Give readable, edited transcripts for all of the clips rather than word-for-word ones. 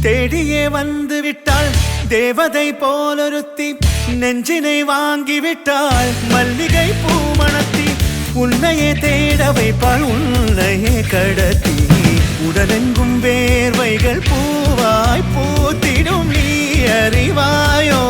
தேடியே வந்து விட்டாள் தேவதை போலொருத்தி நெஞ்சினை வாங்கி விட்டாள் மல்லிகை பூமணத்தி உன்னையே தேட வைப்பாள் உன்னையே கடத்தி உடலெங்கும் வேர்வைகள் பூவாய் பூத்திடும் நீ அறிவாயோ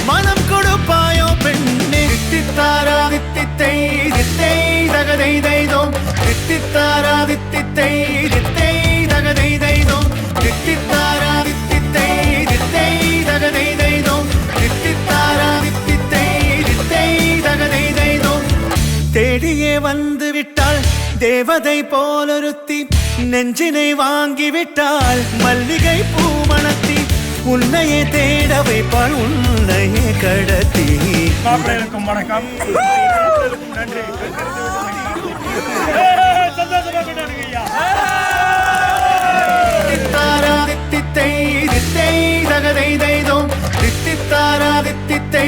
மனம் கொடுப்பாயோ பெண்ணே தித்தித்தாரா தித்தித்தை தித்தை தகதை தைதோம் தித்தித்தாரா தித்தித்தை தித்தை தகதை தைதோம் தித்தித்தாரா தித்தித்தை தித்தை தகதை தைதோம் தித்தித்தாரா தித்தித்தை தித்தை தகதை தைதோம் தேடியே வந்து விட்டாள் தேவதை போலொருத்தி நெஞ்சினை வாங்கி விட்டாள் மல்லிகை பூமணத்தி உன்னையே தேட வைப்பாள் உன்னையே கடத்தி வணக்கம் நன்றி தித்தித்தாரா தித்தித்தை தித்தை தகதை தைதோம் தித்தித்தாரா தித்தித்தை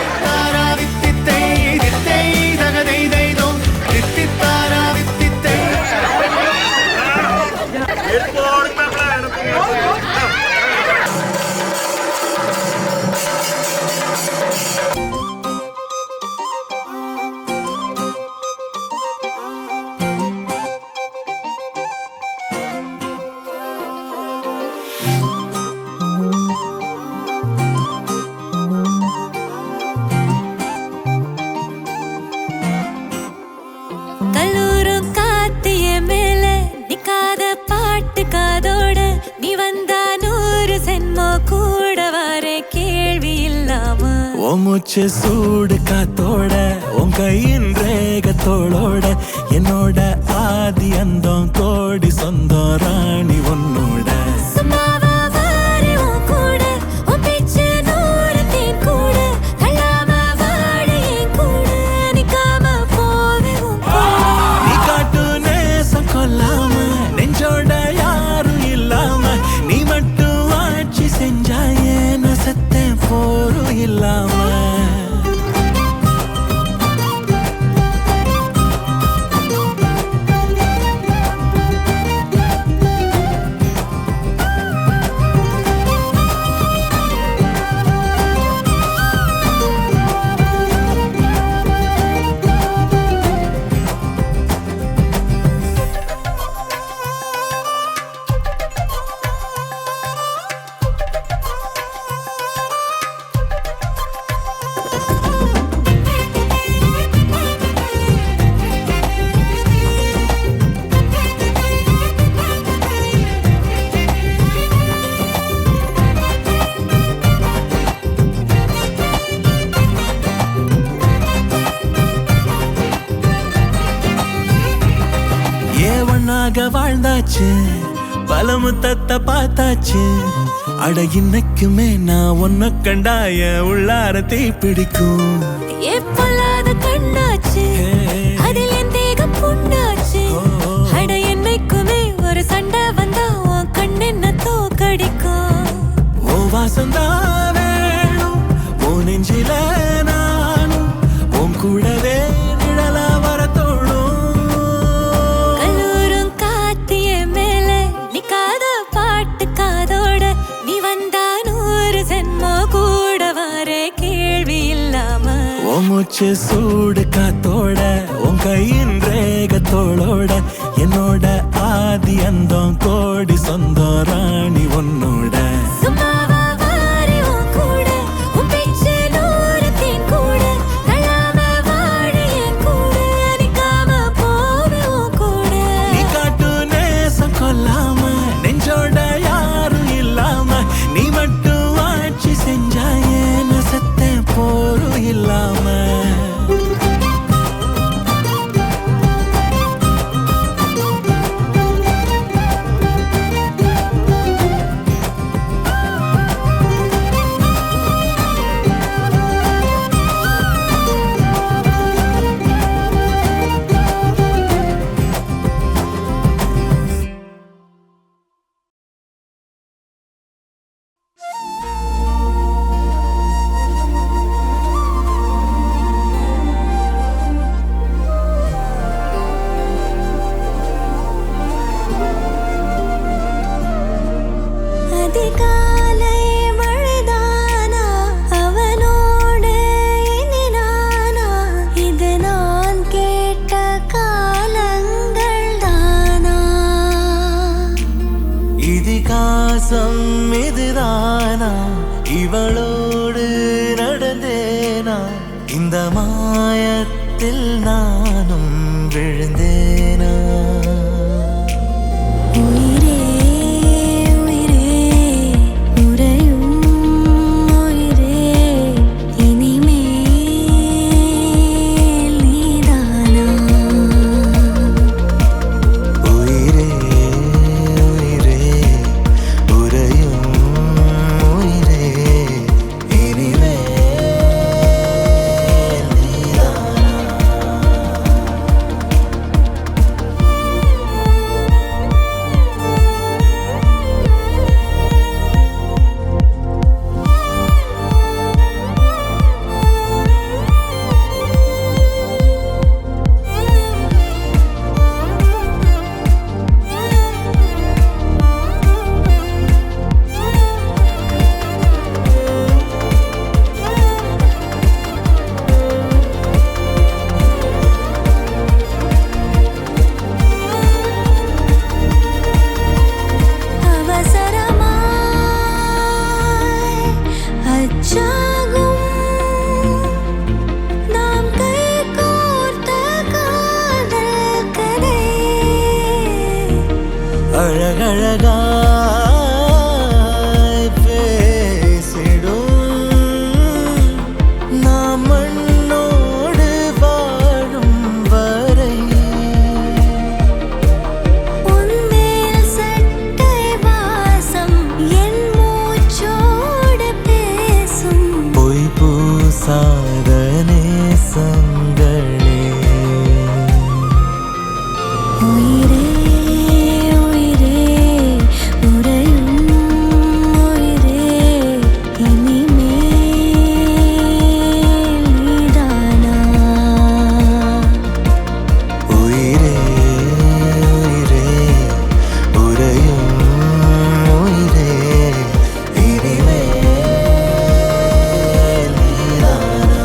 தித்தாரா தித்தித்தை தித்தை தகதை தைதோம் தித்தித்தாரா தித்தித்தை கல்லூரும் காத்திய மேல நிக்காத பாட்டு காதோட நீ வந்தா 100 சென்மோ கூட வர கேள்வி இல்லாம மூச்சு சூடு காத்தோட உன் கையின் ரேகத்தோளோட என்னோட ஆதி அந்தம் கோடி சொந்தம் ராணி உன்னோட சும்மாவா வாரு உன் கூட உன் பேச்சு 100 தேன் கூட கல்லாம வாடு என் கூட நிக்காம போவே உன் கூட நீ காட்டு நேசம் கொல்லாம நெஞ்சோட யாரும் இல்லாம நீ மட்டும் ஆட்சி செஞ்சாயே நசத்தேன் போரும் இல்லாம ஒன்னாக வாழ்ந்தாச்சு பல முத்தத்தை பார்த்தாச்சு அட இன்னைக்குமே நான் ஒன்ன கண்டாய உள்ளார தீ பிடிக்கும் எப்பொல்லாத கண்ணாச்சு அதில் என் தேகம் புண்ணாச்சு அட என்னைக்குமே ஒரு சண்டை வந்தா உன் கண்ணென்ன தோக்கடிக்கும் ஓ வாசந்தான் வேணும் ஓ நெஞ்சில நானும் உன் கூடவே நிழலா வர தோணும் கல்லூரும் காத்திய மேல நிக்காத பாட்டு காதோட நீ வந்தா 100 சென்மோ கூட வர கேள்வி இல்லாம ஓ மூச்சு சூடு காத்தோட உன் கையின் ரேகத்தோளோட என்னோட ஆதி அந்தம் கோடி சொந்தம் ராணி உன்னோட சும்மாவா வாரு உன் கூட உன் பேச்சு 100 தேன் கூட கல்லாம வாடு என் கூட நிக்காம போவே உன் கூட நீ காட்டு நேசம் கொல்லாம நெஞ்சோட யாரும் இல்லாம நீ மட்டும் ஆட்சி செஞ்சாயே நசத்தேன் போரும் இல்லாம அதிகாலை மழைதானா அவனோடு இனி நானா இது நான் கேட்ட காலங்கள் தானா இதிகாசம் இதுதானா இவளோடு நடந்தேனா இந்த மாயத்தில் நானும் விழுந்தேனா உயிரே உயிரே உறையும் உயிரே இனிமேல் நீதானா உயிரே உயிரே உறையும் உயிரே இனிமே அவசரமாய் அச்சாகும் நாம் கைகோர்த்த காதல் கதை அழகழகாய் பேசிடும் நாம் மண்ணோடு வாழும் வரை உன்மேல் சட்டை வாசம் என் மூச்சோடு பேசும் பொய் பூசாத நேசங்களே உயிரே உயிரே உறையும் உயிரே இனிமேல் நீதானா உயிரே உயிரே உறையும் உயிரே இனிமே நீதானா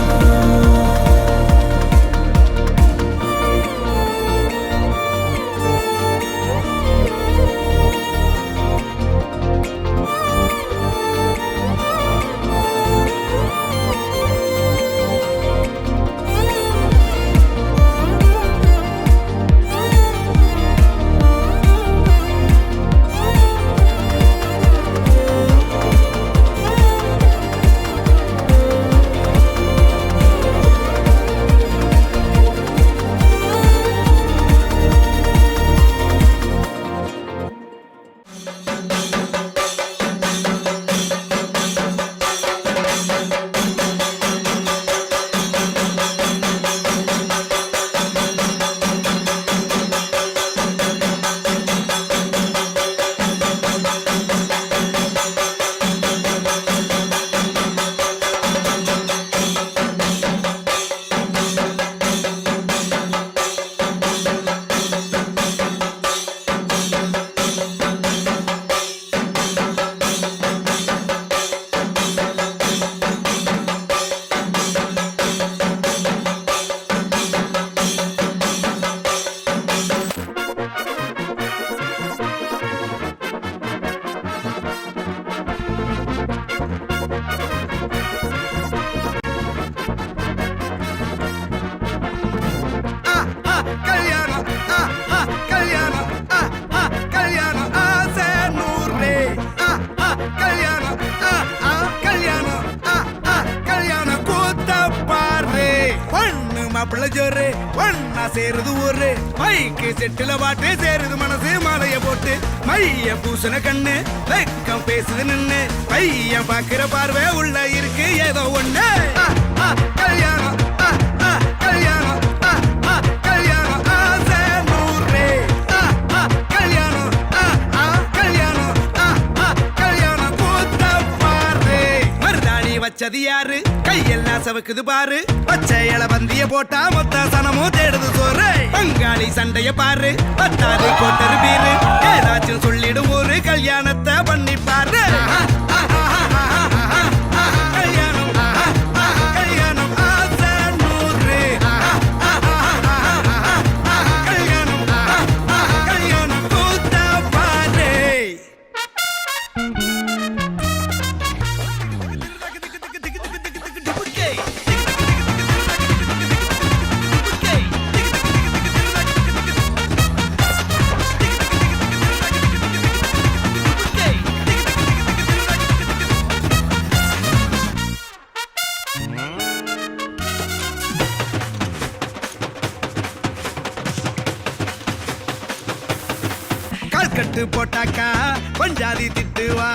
மாப்பிள்ள ஜோரு ஒன்னா சேருது ஊரு மைக்கு செட்டுல பாட்டு சேருது மனசு மாலைய போட்டு மைய பூசன கண்ணு வெக்கம் பேசுது நின்னு பையன் பாக்குற பார்வை உள்ள இருக்கு ஏதோ ஒண்ணு கல்யாணம் கல்யாணம் கல்யாணம் ஆசை நூறு கல்யாணம் கல்யாணம் கல்யாணம் கூத்த பாரு மருதாணி வச்சது யாரு கையெல்லாம் சவக்குது பாரு பச்சை இல பந்திய போட்டா மொத்த சனமும் தேடுது சோறு பங்காளி சண்டைய பாரு பத்தாது கோட்டரு பீரு ஏதாச்சும் சொல்லிடும் ஒரு கல்யாணத்தை பண்ணி பாரு கட்டு போட்டாக்கா பஞ்சாதி திட்டுவா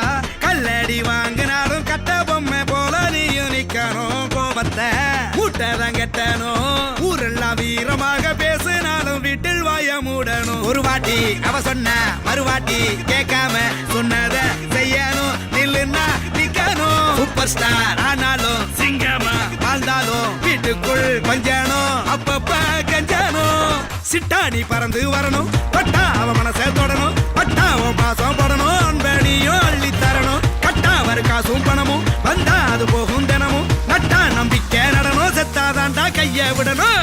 கல்லடி வாங்கினாலும் கட்ட பொம்மை போல நீயும் நிக்கணும் கோபத்தை மூட்டதான் கட்டணும் ஊரெல்லாம் வீரமாக பேசினாலும் வீட்டில் வாய மூடணும் ஒரு வாட்டி அவ சொன்ன மறுவாட்டி கேட்காம சொன்னத செய்யணும் நில்லுன்னா நிக்கணும் சூப்பர் ஸ்டார் ஆனாலும் சிங்கமா வாழ்ந்தாலும் வீட்டுக்குள் பஞ்சனும் அப்பப்ப கஞ்சனும் சிட்டாணி பறந்து வரணும் பட்டா அவ மனசை தொடணும் பட்டா அவன் பாசம் போடணும் அன்பனியும் அள்ளி தரணும் கட்டா வரு காசும் பணமும் வந்தா அது போகும் தினமும் நட்டா நம்பிக்கை நடணும் செத்தாதான்டா கைய விடணும்